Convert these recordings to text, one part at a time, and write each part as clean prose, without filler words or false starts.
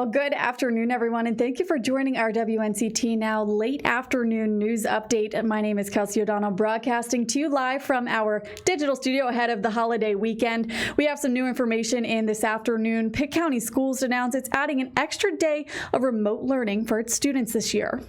Well, good afternoon, everyone, and thank you for joining our WNCT Now late afternoon news update. My name is Kelsey O'Donnell, broadcasting to you live from our digital studio ahead of the holiday weekend. We have some new information in this afternoon. Pitt County Schools announced it's adding an extra day of remote learning for its students this year.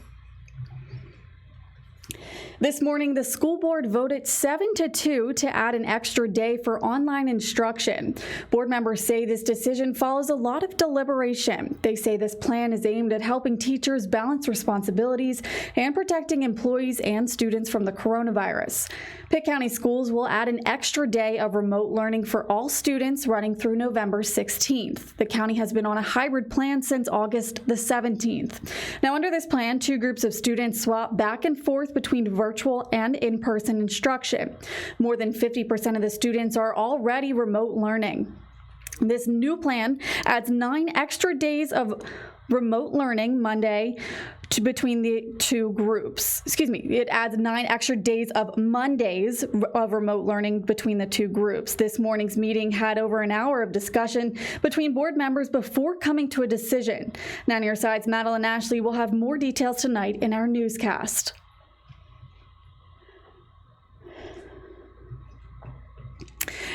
This morning, the school board voted 7-2 to add an extra day for online instruction. Board members say this decision follows a lot of deliberation. They say this plan is aimed at helping teachers balance responsibilities and protecting employees and students from the coronavirus. Pitt County Schools will add an extra day of remote learning for all students running through November 16th. The county has been on a hybrid plan since August the 17th. Now, under this plan, two groups of students swap back and forth between virtual and in-person instruction. More than 50% of the students are already remote learning. This new plan adds 9 extra days of remote learning Monday between the two groups. It adds 9 extra days of Mondays of remote learning between the two groups. This morning's meeting had over an hour of discussion between board members before coming to a decision. 9 on Your Side's Madeline Ashley will have more details tonight in our newscast.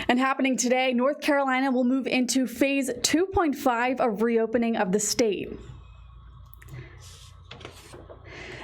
And happening today, North Carolina will move into phase 2.5 of reopening of the state.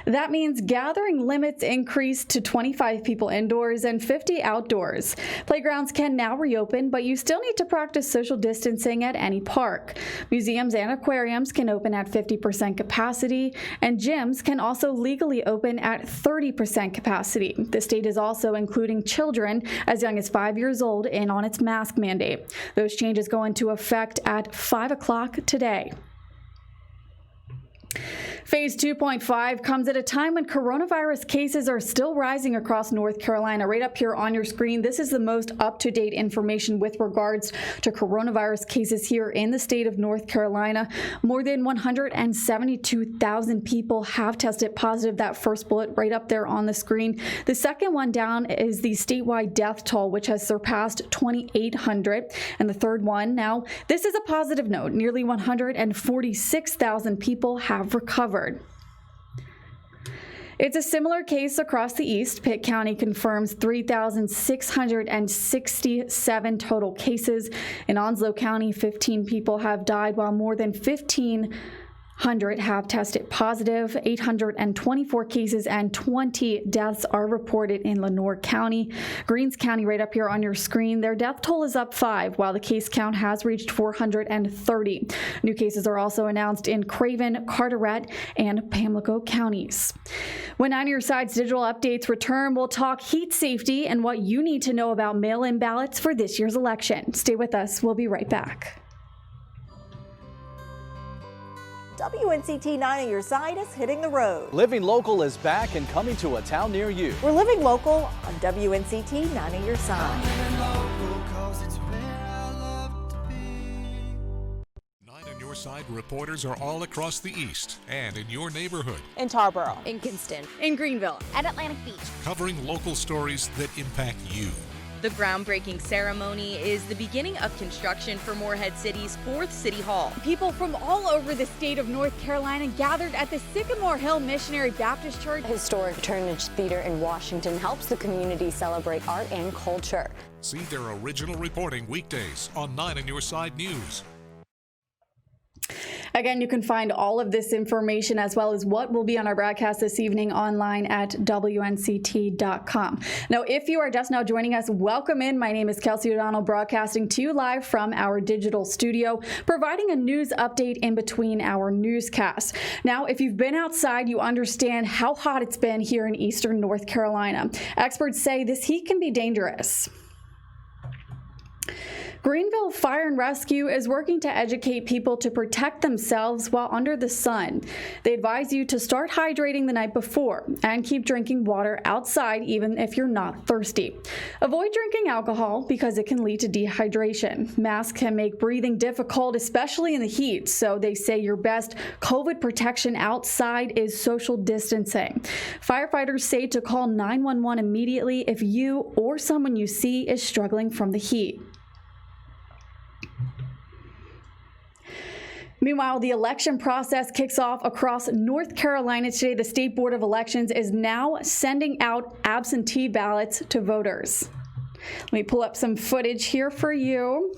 That means gathering limits increase to 25 people indoors and 50 outdoors. Playgrounds can now reopen, but you still need to practice social distancing at any park. Museums and aquariums can open at 50% capacity, and gyms can also legally open at 30% capacity. The state is also including children as young as 5 years old in on its mask mandate. Those changes go into effect at 5 o'clock today. Phase 2.5 comes at a time when coronavirus cases are still rising across North Carolina. Right up here on your screen, this is the most up-to-date information with regards to coronavirus cases here in the state of North Carolina. More than 172,000 people have tested positive. That first bullet right up there on the screen. The second one down is the statewide death toll, which has surpassed 2,800. And the third one now, this is a positive note. Nearly 146,000 people have recovered. It's a similar case across the east. Pitt County confirms 3,667 total cases. In Onslow County, 15 people have died, while more than 1,500 have tested positive. 824 cases and 20 deaths are reported in Lenoir County. Greens County, right up here on your screen, their death toll is up 5, while the case count has reached 430. New cases are also announced in Craven, Carteret, and Pamlico counties. When 9 on Your Side's digital updates return, we'll talk heat safety and what you need to know about mail-in ballots for this year's election. Stay with us. We'll be right back. WNCT 9 on Your Side is hitting the road. Living Local is back and coming to a town near you. We're Living Local on WNCT 9 on Your Side. 9 on Your Side reporters are all across the east and in your neighborhood. In Tarboro. In Kinston. In Greenville. At Atlantic Beach. Covering local stories that impact you. The groundbreaking ceremony is the beginning of construction for Morehead City's 4th City Hall. People from all over the state of North Carolina gathered at the Sycamore Hill Missionary Baptist Church. Historic Turnage Theater in Washington helps the community celebrate art and culture. See their original reporting weekdays on 9 on Your Side News. Again, you can find all of this information as well as what will be on our broadcast this evening online at WNCT.com. Now, if you are just now joining us, welcome in. My name is Kelsey O'Donnell, broadcasting to you live from our digital studio, providing a news update in between our newscasts. Now, if you've been outside, you understand how hot it's been here in eastern North Carolina. Experts say this heat can be dangerous. Greenville Fire and Rescue is working to educate people to protect themselves while under the sun. They advise you to start hydrating the night before and keep drinking water outside even if you're not thirsty. Avoid drinking alcohol because it can lead to dehydration. Masks can make breathing difficult, especially in the heat, so they say your best COVID protection outside is social distancing. Firefighters say to call 911 immediately if you or someone you see is struggling from the heat. Meanwhile, the election process kicks off across North Carolina today. The State Board of Elections is now sending out absentee ballots to voters. Let me pull up some footage here for you.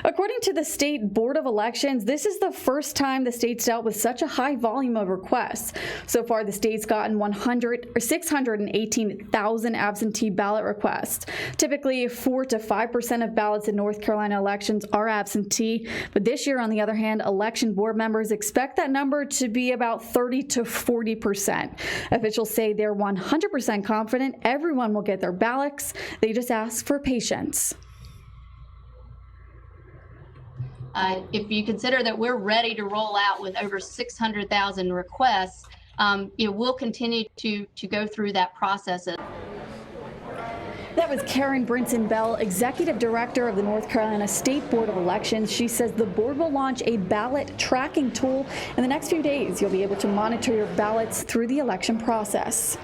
According to the State Board of Elections, this is the first time the state's dealt with such a high volume of requests. So far, the state's gotten 618,000 absentee ballot requests. Typically, 4 to 5% of ballots in North Carolina elections are absentee, but this year, on the other hand, election board members expect that number to be about 30 to 40%. Officials say they're 100% confident everyone will get their ballots. They just ask for patience. If you consider that we're ready to roll out with over 600,000 requests, we'll continue to go through that process. That was Karen Brinson Bell, Executive Director of the North Carolina State Board of Elections. She says the board will launch a ballot tracking tool in the next few days. You'll be able to monitor your ballots through the election process.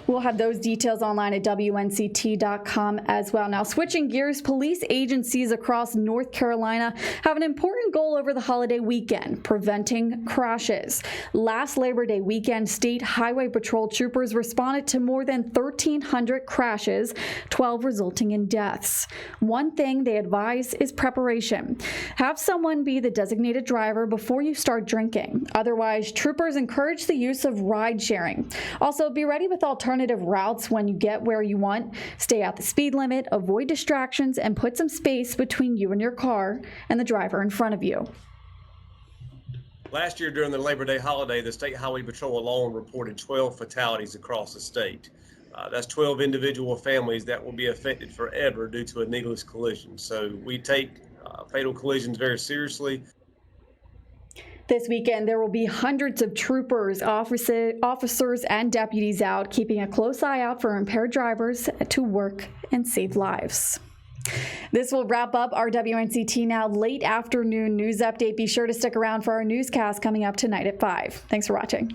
We'll have those details online at WNCT.com as well. Now, switching gears, police agencies across North Carolina have an important goal over the holiday weekend: preventing crashes. Last Labor Day weekend, State Highway Patrol troopers responded to more than 1,300 crashes, 12 resulting in deaths. One thing they advise is preparation. Have someone be the designated driver before you start drinking. Otherwise, troopers encourage the use of ride sharing. Also, be ready with alternative routes when you get where you want. Stay at the speed limit, avoid distractions, and put some space between you and your car and the driver in front of you. Last year during the Labor Day holiday, the State Highway Patrol alone reported 12 fatalities across the state. That's 12 individual families that will be affected forever due to a needless collision. So we take fatal collisions very seriously. This weekend, there will be hundreds of troopers, officers, and deputies out, keeping a close eye out for impaired drivers to work and save lives. This will wrap up our WNCT Now late afternoon news update. Be sure to stick around for our newscast coming up tonight at 5. Thanks for watching.